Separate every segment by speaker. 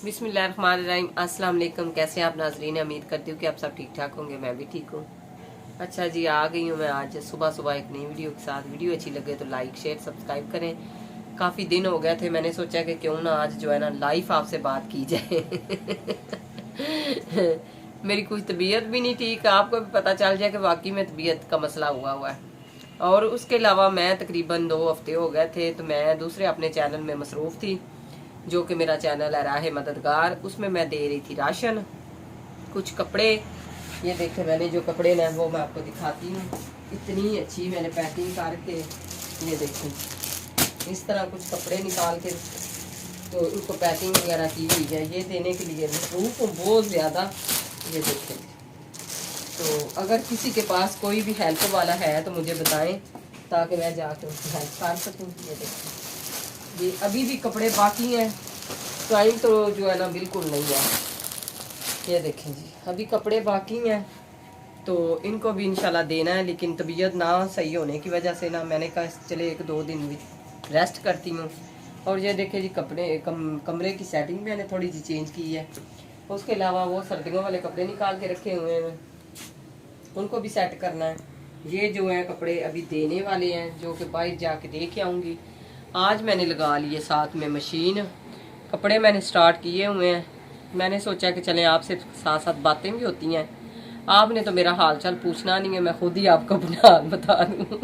Speaker 1: बिस्मिल्लाहिर्रहमानिर्रहीम। अस्सलाम वालेकुम। कैसे हैं आप नाजरीन? उम्मीद करती हूँ कि आप सब ठीक ठाक होंगे। मैं भी ठीक हूँ। अच्छा जी, आ गई हूँ मैं आज सुबह सुबह एक नई वीडियो के साथ। वीडियो अच्छी लगे तो लाइक शेयर सब्सक्राइब करें। काफ़ी दिन हो गए थे, मैंने सोचा कि क्यों ना आज जो है ना लाइफ आपसे बात की जाए। मेरी कुछ तबीयत भी नहीं ठीक, आपको भी पता चल जाए कि वाकई में तबीयत का मसला हुआ है। और उसके अलावा मैं तकरीबन 2 हफ्ते हो गए थे तो मैं दूसरे अपने चैनल में मसरूफ़ थी, जो कि मेरा चैनल है राह मददगार। उसमें मैं दे रही थी राशन, कुछ कपड़े। ये देखे मैंने जो कपड़े ना वो मैं आपको दिखाती हूँ। इतनी अच्छी मैंने पैकिंग करके, ये देखें इस तरह कुछ कपड़े निकाल के तो उनको पैकिंग वगैरह की हुई है। ये देने के लिए मसरूफ़ हूँ बहुत ज़्यादा। ये देखें, तो अगर किसी के पास कोई भी हेल्प वाला है तो मुझे बताएं ताकि मैं जाकर उसकी हेल्प कर सकूँ। ये देखें, ये अभी भी कपड़े बाकी हैं, टाइम तो जो है ना बिल्कुल नहीं है। ये देखें जी, अभी कपड़े बाकी हैं तो इनको भी इंशाल्लाह देना है, लेकिन तबीयत ना सही होने की वजह से ना मैंने कहा चले 1-2 दिन भी रेस्ट करती हूँ। और ये देखें जी, कपड़े कमरे की सेटिंग मैंने थोड़ी सी चेंज की है। उसके अलावा वो सर्दियों वाले कपड़े निकाल के रखे हुए हैं, उनको भी सेट करना है। ये जो है कपड़े अभी देने वाले हैं, जो कि बाहर जाके दे के आऊँगी। आज मैंने लगा लिए साथ में मशीन, कपड़े मैंने स्टार्ट किए हुए हैं। मैंने सोचा कि चलें आपसे साथ साथ बातें भी होती हैं। आपने तो मेरा हाल चाल पूछना नहीं है, मैं खुद ही आपको अपना हाल बता दूँ।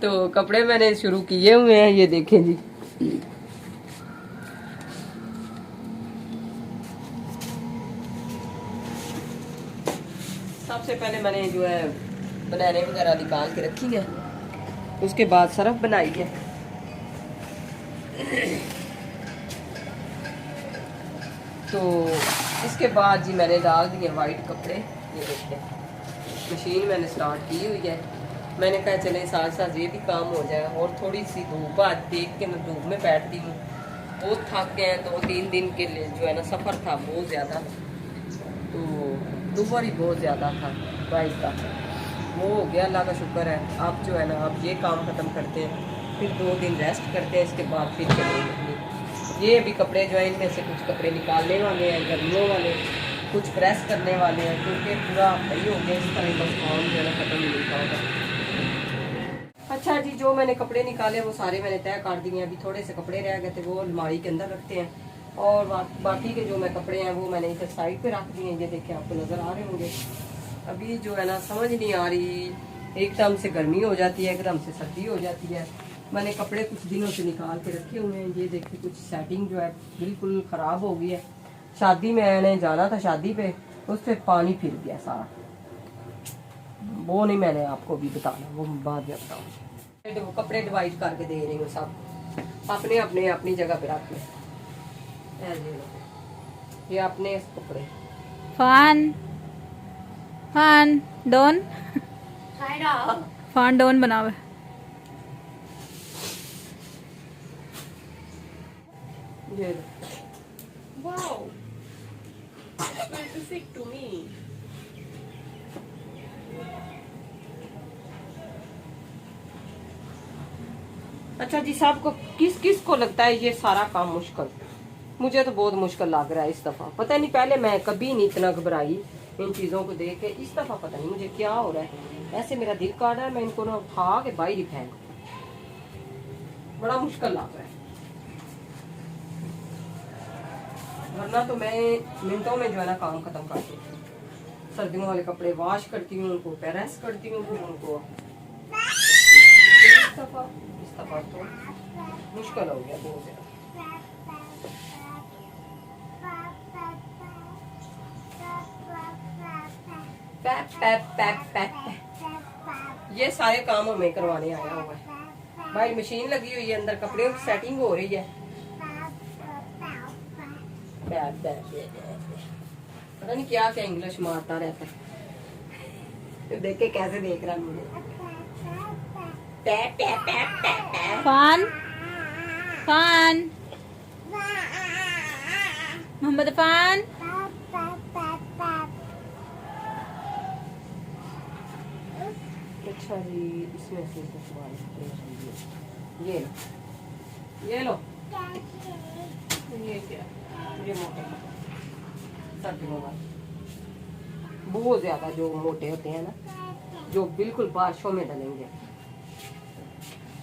Speaker 1: तो कपड़े मैंने शुरू किए हुए हैं, ये देखें जी। सबसे पहले मैंने जो है बनाने वगैरह निकाल के रखी है, उसके बाद सरफ बनाई है। तो इसके बाद जी मैंने डाल दिए वाइट कपड़े। ये देखें मशीन मैंने स्टार्ट की हुई है। मैंने कहा चले साथ साथ ये भी काम हो जाए। और थोड़ी सी धूप आज देख के मैं धूप में बैठती हूँ, बहुत थक गए हैं। 2-3 दिन के लिए जो है ना सफ़र था बहुत ज़्यादा, तो दोपहर ही बहुत ज़्यादा था बाइक का। वो हो गया, अल्लाह का शुक्र है। अब जो है ना अब ये काम ख़त्म करते हैं, फिर 2 दिन रेस्ट करते हैं, इसके बाद फिर चलेंगे। ये भी कपड़े जो है इनमें से कुछ कपड़े निकालने वाले हैं गर्मियों वाले, कुछ प्रेस करने वाले हैं, क्योंकि पूरा सही हो गया। इस तरह बस काम जो है ना ख़त्म नहीं होगा। अच्छा जी, जो मैंने कपड़े निकाले वो सारे मैंने तय कर दिए हैं। अभी थोड़े से कपड़े रह गए थे, वो अलमारी के अंदर रखते हैं। और बाकी के जो मैं कपड़े हैं वो मैंने इधर साइड पे रख दिए हैं। ये देखिए आपको नज़र आ रहे होंगे। अभी जो है ना समझ नहीं आ रही, एकदम से गर्मी हो जाती है, एकदम से सर्दी हो जाती है। मैंने कपड़े कुछ दिनों से निकाल के रखे हुए हैं। ये देखिए कुछ सेटिंग जो है बिल्कुल ख़राब हो गई है। शादी में मैंने जाना था, शादी पे उस पर पानी फिर गया सारा। वो नहीं मैंने आपको भी बताना, वो बाद में बताऊँ। वो कपड़े डिवाइड करके दे रही हूँ, सब अपने अपने अपनी जगह पे रख लें। ये अपने कपड़े
Speaker 2: फान फान डॉन फान डॉन बनावे।
Speaker 1: ये वाओ, specific to me. अच्छा जी, सबको किस किस को लगता है ये सारा काम मुश्किल? मुझे तो बहुत मुश्किल लग रहा है इस दफ़ा। पता नहीं, पहले मैं कभी नहीं इतना घबराई इन चीज़ों को देख के। इस दफ़ा पता नहीं मुझे क्या हो रहा है, ऐसे मेरा दिल कर रहा है मैं इनको ना उठा के बाहर ही फेंक। बड़ा मुश्किल लग रहा है, वरना तो मैं मिनटों में जो है ना काम खत्म कर देती हूँ। सर्दियों वाले कपड़े वॉश करती हूँ, उनको प्रेस करती हूँ, फिर उनको इस दफ़ा तो मुश्किल हो गया बहुत ज़्यादा। पैप पैप पैप पैप, ये सारे काम हमें करवाने आया हुआ है। भाई मशीन लगी हुई है अंदर, कपड़े की सेटिंग हो रही है। पता नहीं क्या क्या इंग्लिश मारता रहता है। देख के कैसे देख रहा है मुझे।
Speaker 2: फान फान मोहम्मद फान।
Speaker 1: अच्छा जी, इसमें से ये लो, ये लो। ये क्या, ये मोटे सर्दियों में बहुत ज्यादा जो मोटे होते हैं ना, जो बिल्कुल बारिशों में डलेंगे,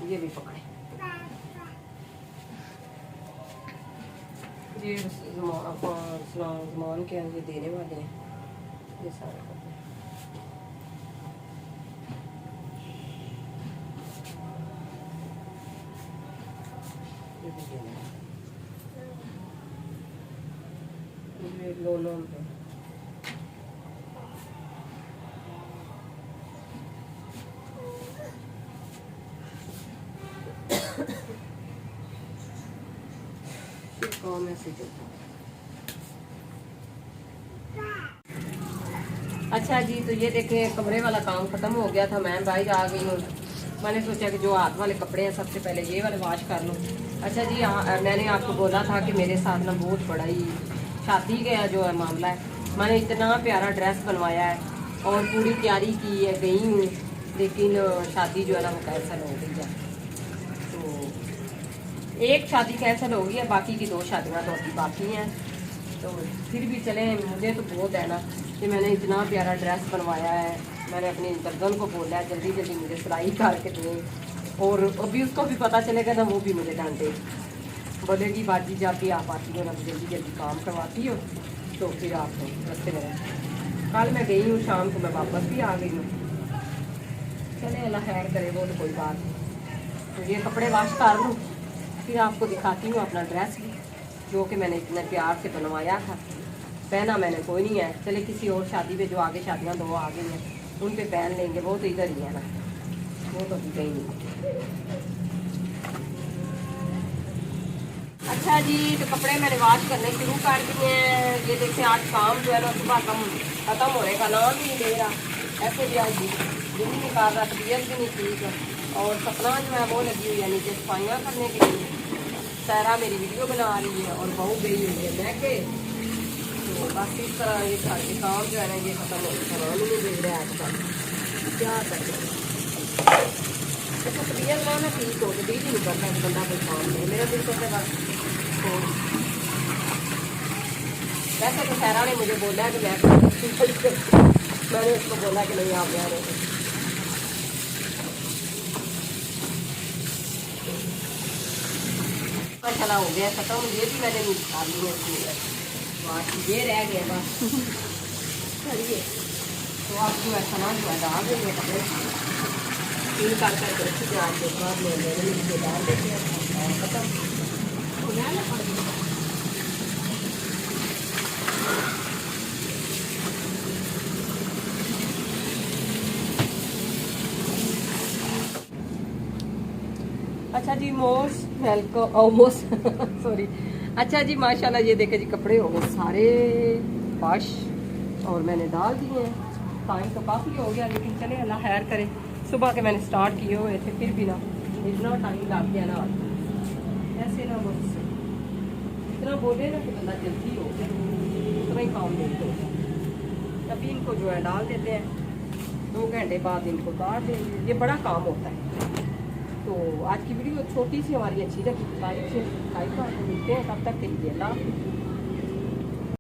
Speaker 1: ये भी पकड़े। ये ज़मान के ये देने वाले हैं ये सारे कपड़े। ये भी देने हैं। ये लोन पे काम ऐसे चलता है। अच्छा जी, तो ये देखें कमरे वाला काम खत्म हो गया था, मैं बाहर आ गई हूँ। मैंने सोचा कि जो हाथ वाले कपड़े हैं सबसे पहले ये वाले वॉश कर लूँ। अच्छा जी, मैंने आपको बोला था कि मेरे साथ ना बहुत बड़ा ही शादी का जो है मामला है। मैंने इतना प्यारा ड्रेस बनवाया है और पूरी तैयारी की है, गई हूँ, लेकिन शादी जो है ना वो कैंसिल हो गई है। तो एक शादी कैंसिल हो गई है, बाकी की 2 शादियाँ तो अभी बाकी हैं। तो फिर भी चले, मुझे तो बहुत है ना कि मैंने इतना प्यारा ड्रेस बनवाया है। मैंने अपनी दर्जन को बोला है जल्दी जल्दी मुझे सिलाई करके दें, और अभी उसको भी पता चलेगा ना, वो भी मुझे डांटे, बोलेगी बाजी जब भी आप आती हो ना जल्दी जल्दी काम करवाती हो, तो फिर आप रस्ते में। कल मैं गई हूँ, शाम को मैं वापस भी आ गई हूँ। चले अल्लाह खैर करे, वो तो कोई बात नहीं। तो ये कपड़े वॉश कर लूँ, फिर आपको दिखाती हूँ अपना ड्रेस भी, जो कि मैंने इतने प्यार से बनवाया था। पहना मैंने कोई नहीं है, चले किसी और शादी पे, जो आगे शादियाँ 2 आ गई हैं उन पे पहन लेंगे। वो तो इधर ही है ना, वो तो अभी कहीं नहीं। अच्छा जी, तो कपड़े मैंने वॉश करने शुरू कर दिए हैं। ये देखिए आज काम जो है ना सुबह खत्म होने का नाम ही नहीं ले रहा। ऐसे भी आज दिन ही निकाल रहा, तबीयत भी नहीं ठीक है। और सपना जो है वो लगी हुई है नीचे सफाइयाँ करने के लिए। सारा मेरी वीडियो बना रही है और बहू गई हुई है लेके। तो बस इस तरह ये सारे काम जो है ना ये खत्म होने का नाम ही नहीं ले रहा है आजकल। क्या करें, तो तबीयत ना ठीक हो, दिल ही नहीं करता कि बंदा कोई काम करे। मेरा दिल करता बस। तो वैसे तो खैरा ने मुझे बोला है कि मैंने उसको बोला कि नहीं आप रह रहे। चला हो गया खत्म, ये भी मैंने निकाल लिया इसमें, ये रह गया बस। चलिए, तो आप जो है सामान जो है डाल देंगे कपड़े सील कर करके अच्छी जान के बाद में नीचे डाल देते हैं और खत्म हो गया ना। अच्छा जी, मोस्ट वेलकम, ऑलमोस्ट सॉरी। अच्छा जी, माशाल्लाह ये देखे जी कपड़े हो गए सारे वॉश और मैंने डाल दिए हैं। टाइम तो काफ़ी हो गया, लेकिन चले अल्लाह खैर करे। सुबह के मैंने स्टार्ट किए हुए थे, फिर भी ना इतना टाइम लग गया ना। ऐसे ना बस इतना बोले ना कि बंदा जल्दी हो गया, उतना ही काम देते हो। अभी इनको जो है डाल देते हैं, 2 घंटे बाद इनको उतार देंगे। ये बड़ा काम होता है। तो आज की वीडियो छोटी सी हमारी अच्छी लगी, लाइक से सब्सक्राइब कर मिलते हैं, तब तक के लिए अल्लाह।